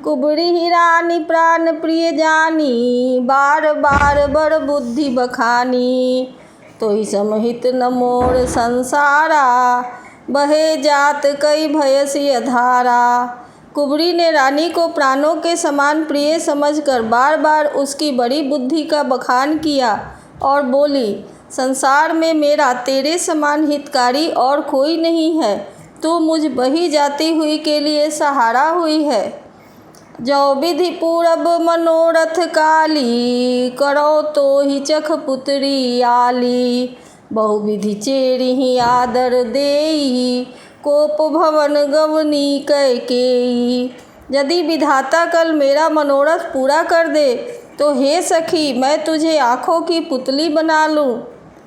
कुबरी ही रानी प्राण प्रिय जानी, बार बार बड़ बुद्धि बखानी। तोहि समहित न मोर संसारा, बहे जात कई भयसिय धारा। कुबरी ने रानी को प्राणों के समान प्रिय समझकर बार बार उसकी बड़ी बुद्धि का बखान किया और बोली, संसार में मेरा तेरे समान हितकारी और कोई नहीं है। तू मुझ बही जाती हुई के लिए सहारा हुई है। जो विधि पूरब मनोरथ काली, करो तो ही चख पुत्री आली। बहुविधि चेरी ही आदर देई, कोप भवन गवनी कैकेयी। यदि विधाता कल मेरा मनोरथ पूरा कर दे तो हे सखी, मैं तुझे आँखों की पुतली बना लूँ।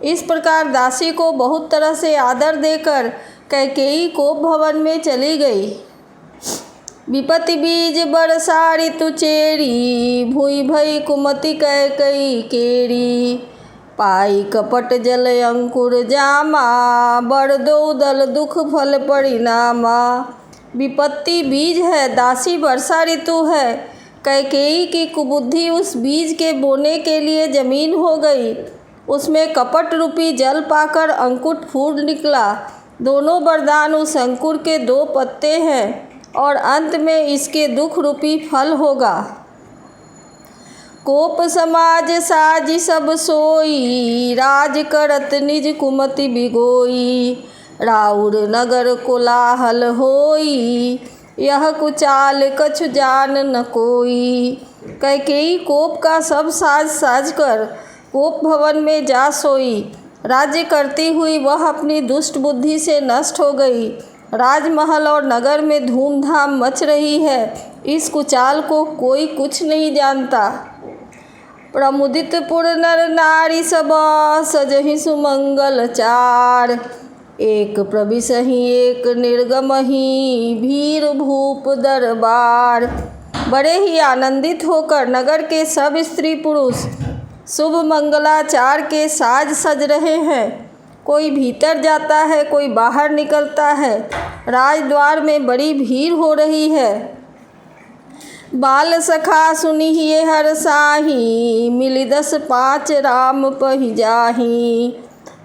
इस प्रकार दासी को बहुत तरह से आदर देकर कैकेयी कोप भवन में चली गई। विपत्ति बीज बरसा ऋतु चेरी, भूई भई कुमति कैकेयी केरी। पाई कपट जल अंकुर जामा, बड़ दो दल दुख फल परिणामा। विपत्ति बीज है, दासी वर्षा ऋतु है। कैकेयी की कुबुद्धि उस बीज के बोने के लिए जमीन हो गई। उसमें कपट रूपी जल पाकर अंकुर फूट निकला। दोनों वरदान उस अंकुर के दो पत्ते हैं और अंत में इसके दुख रूपी फल होगा। कोप समाज साजी सब सोई, राज करत निज कुमति बिगोई। राउर नगर कोलाहल होई, यह कुचाल कछु जान न कोई। कैकेयी कोप का सब साज साज कर कोप भवन में जा सोई। राज्य करती हुई वह अपनी दुष्ट बुद्धि से नष्ट हो गई। राजमहल और नगर में धूमधाम मच रही है। इस कुचाल को कोई कुछ नहीं जानता। प्रमुदित पुर नर नारी सब, सजहि सुमंगल चार। एक प्रविशहि एक निर्गमहि, भीर भूप दरबार। बड़े ही आनंदित होकर नगर के सब स्त्री पुरुष शुभ मंगलाचार के साज सज रहे हैं। कोई भीतर जाता है, कोई बाहर निकलता है। राजद्वार में बड़ी भीड़ हो रही है। बाल सखा सुनिहिए हरसाही, मिली 10-5 राम पहि जाही।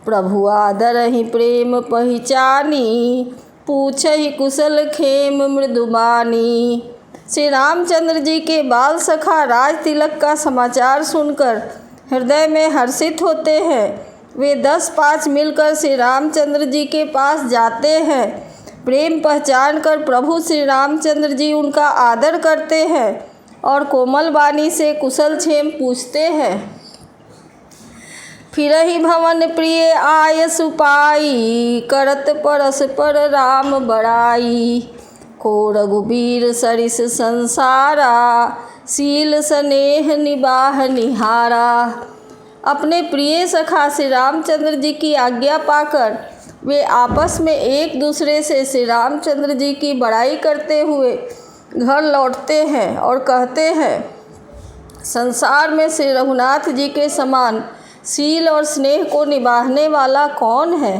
प्रभु आदरहि प्रेम पहिचानी, पूछहि कुशल खेम मृदुबानी। श्री रामचंद्र जी के बाल सखा राज तिलक का समाचार सुनकर हृदय में हर्षित होते हैं। वे 10-5 मिलकर श्री रामचंद्र जी के पास जाते हैं। प्रेम पहचान कर प्रभु श्री रामचंद्र जी उनका आदर करते हैं और कोमल वाणी से कुशल क्षेम पूछते हैं। फिरहि भवन प्रिय आय सुपाई, करत परस्पर राम बड़ाई। को रघुबीर सरिस संसारा, शील स्नेह निबाह निहारा। अपने प्रिय सखा श्री रामचंद्र जी की आज्ञा पाकर वे आपस में एक दूसरे से श्री रामचंद्र जी की बड़ाई करते हुए घर लौटते हैं और कहते हैं, संसार में श्री रघुनाथ जी के समान शील और स्नेह को निभाने वाला कौन है।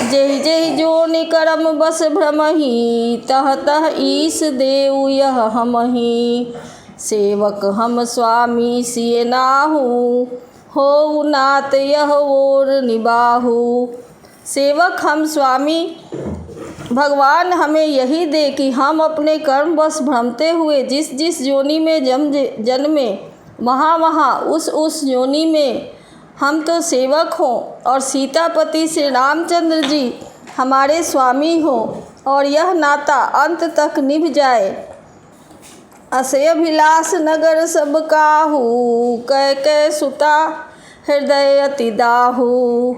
जेहि जेहि जोनि करम बस भ्रमहि, तह तह ईश देउ यह हमहि। सेवक हम स्वामी सिय नाहु, होउ नात यह ओर निबाहु। सेवक हम स्वामी भगवान हमें यही दे कि हम अपने कर्म बस भ्रमते हुए जिस जिस योनि में जन्मे वहाँ उस योनि में हम तो सेवक हों और सीतापति श्री रामचंद्र जी हमारे स्वामी हों और यह नाता अंत तक निभ जाए। असे अभिलाष नगर सब काहू, कैकेयी सुता हृदय अति दाहू।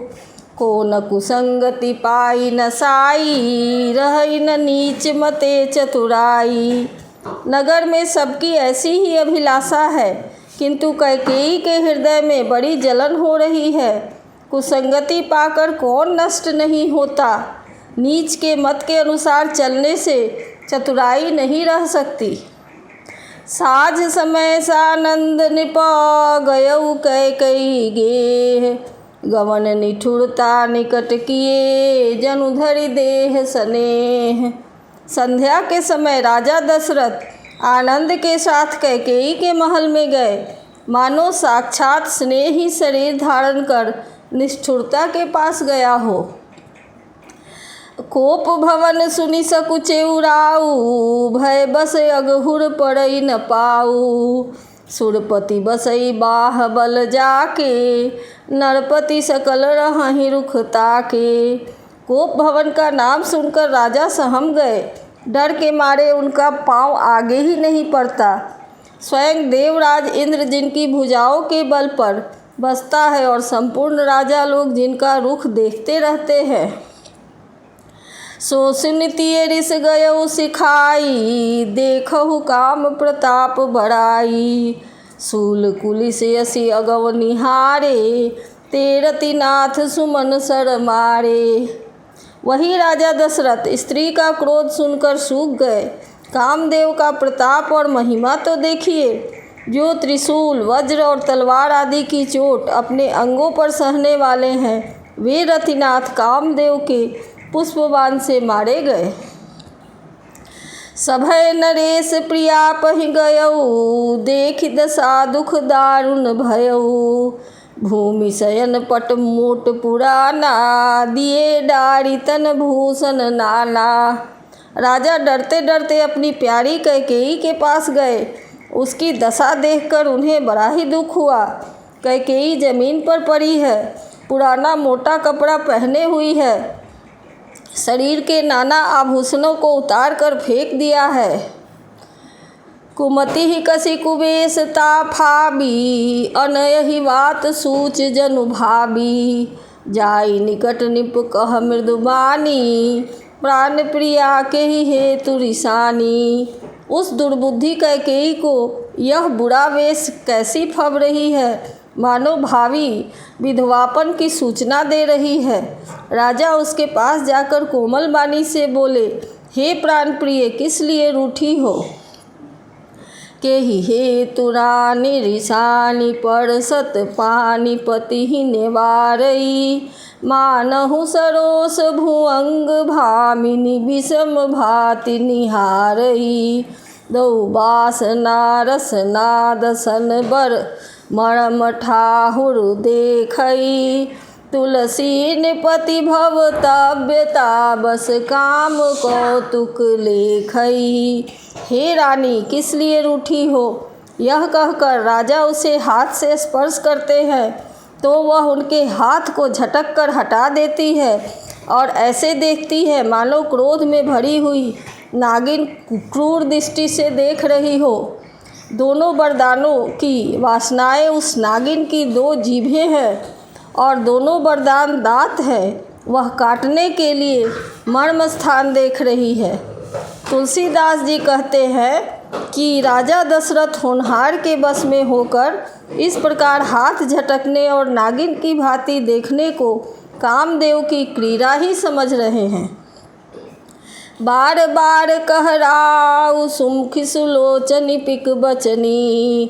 को न कुसंगति पाई न साई, रही न नीच मते चतुराई। नगर में सबकी ऐसी ही अभिलाषा है, किंतु कैकेयी के हृदय में बड़ी जलन हो रही है। कुसंगति पाकर कौन नष्ट नहीं होता। नीच के मत के अनुसार चलने से चतुराई नहीं रह सकती। साझ समय सानंद निपा गयउ कैकेयी गेह, गवन निठुरता निकट किए जनु धरि देह स्नेह। संध्या के समय राजा दशरथ आनंद के साथ कैकेयी के महल में गए, मानो साक्षात स्नेही शरीर धारण कर निष्ठुरता के पास गया हो। कोप भवन सुनि सकुचे उराऊ, भय बस अगहुर पड़ई न पाऊ। सुरपति बसई बाह बल जाके, नरपति सकल रहहि रुख ताके। कोप भवन का नाम सुनकर राजा सहम गए, डर के मारे उनका पांव आगे ही नहीं पड़ता। स्वयं देवराज इंद्र जिनकी भुजाओं के बल पर बसता है और संपूर्ण राजा लोग जिनका रुख देखते रहते हैं। सो सुनितिए रिस गयउ सिखाई, देखहु काम प्रताप बड़ाई। सूल कुलिस यसी अगव निहारे, तेरति नाथ सुमन सर मारे। वही राजा दशरथ स्त्री का क्रोध सुनकर सूख गए। कामदेव का प्रताप और महिमा तो देखिए, जो त्रिशूल वज्र और तलवार आदि की चोट अपने अंगों पर सहने वाले हैं, वे रतिनाथ कामदेव के पुष्पबाण से मारे गए। सभय नरेश प्रिया पहि गयऊ, देखि दशा दुख दारुण भयऊ। भूमि शयन पट मोट पुराना, दिए डारी तन भूषण नाना। राजा डरते डरते अपनी प्यारी कैकेयी के पास गए। उसकी दशा देखकर उन्हें बड़ा ही दुख हुआ। कैकेयी जमीन पर पड़ी है, पुराना मोटा कपड़ा पहने हुई है, शरीर के नाना आभूषणों को उतार कर फेंक दिया है। कुमति ही कसी कुबेश ताफाबी, अनयहि बात सूच जनु भाबी। जाई निकट निप कह मृदुबानी, प्राण प्रिया के ही हेतु रिसानी। उस दुर्बुद्धि कैकेयी को यह बुरा वेश कैसी फब रही है, मानो भावी विधवापन की सूचना दे रही है। राजा उसके पास जाकर कोमल वाणी से बोले, हे प्राण प्रिय, किस लिए रूठी हो? केहि हेतु रानी रिसानी, परसत पानी पति ही निवारई। मानहु सरोस भुअंग भामिनी, विषम भाति निहारई। दौ बासना रसना दसन बर, मरम ठाहुर देखई। तुलसी निपति भवतव्यता, बस काम कौतुक लेखई। हे रानी, किस लिए रूठी हो? यह कहकर राजा उसे हाथ से स्पर्श करते हैं तो वह उनके हाथ को झटक कर हटा देती है और ऐसे देखती है मानो क्रोध में भरी हुई नागिन क्रूर दृष्टि से देख रही हो। दोनों वरदानों की वासनाएं उस नागिन की दो जीभें हैं और दोनों वरदान दांत है। वह काटने के लिए मर्म स्थान देख रही है। तुलसीदास जी कहते हैं कि राजा दशरथ होनहार के बस में होकर इस प्रकार हाथ झटकने और नागिन की भांति देखने को कामदेव की क्रीड़ा ही समझ रहे हैं। बार बार कहराउ सुमुखि सुलोचनी पिक बचनी,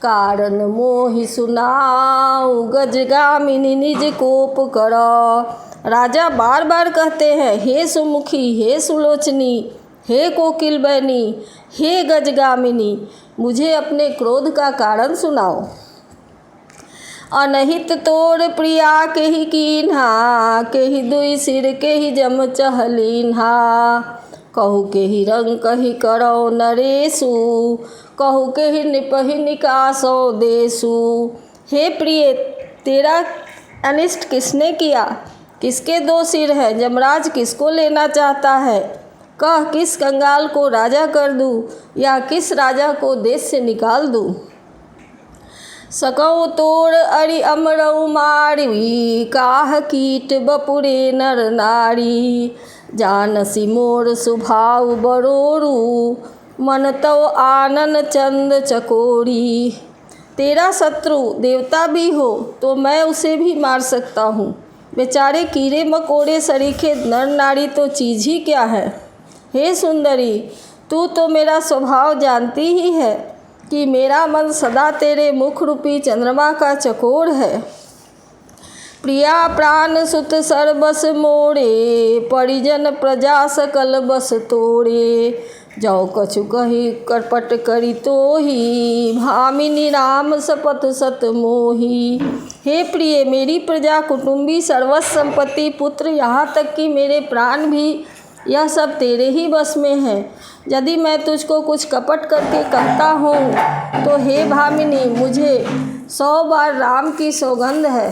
कारण मोहि सुनाऊ गजगामिनी निज कोप करो। राजा बार बार कहते हैं, हे सुमुखी, हे सुलोचनी, हे कोकिल बहनी, हे गजगामिनी, मुझे अपने क्रोध का कारण सुनाओ। अनहित तोर प्रिया केहि कीन्हा, केहि दुई सिर केहि जम चहलीन्हा। कहु केहि रंग कहि करौ नरेशु, कहु केहि निपहि निकासौ देशु। हे प्रिय, तेरा अनिष्ट किसने किया? किसके दो सिर हैं? यमराज किसको लेना चाहता है? कह, किस कंगाल को राजा कर दूं या किस राजा को देश से निकाल दूं? सकौ तोर अरि अमरौ मारी, काह कीट बपुरे नर नारी। जानसी मोर सुभाव बरोरू, मन तव आनन चंद चकोरी। तेरा शत्रु देवता भी हो तो मैं उसे भी मार सकता हूँ। बेचारे कीड़े मकोड़े सरीखे नर नारी तो चीज़ ही क्या है। हे सुंदरी, तू तो मेरा स्वभाव जानती ही है कि मेरा मन सदा तेरे मुख रूपी चंद्रमा का चकोर है। प्रिया प्राण सुत सर्वस मोरे, परिजन प्रजा सकल बस तोड़े। जौ कछु कही करपट करी तोही, भामिनी राम सपथ सत मोही। हे प्रिय, मेरी प्रजा, कुटुंबी, सर्वस्व संपत्ति, पुत्र, यहाँ तक कि मेरे प्राण भी, यह सब तेरे ही बस में है। यदि मैं तुझको कुछ कपट करके कहता हूँ तो हे भामिनी, मुझे 100 बार राम की सौगंध है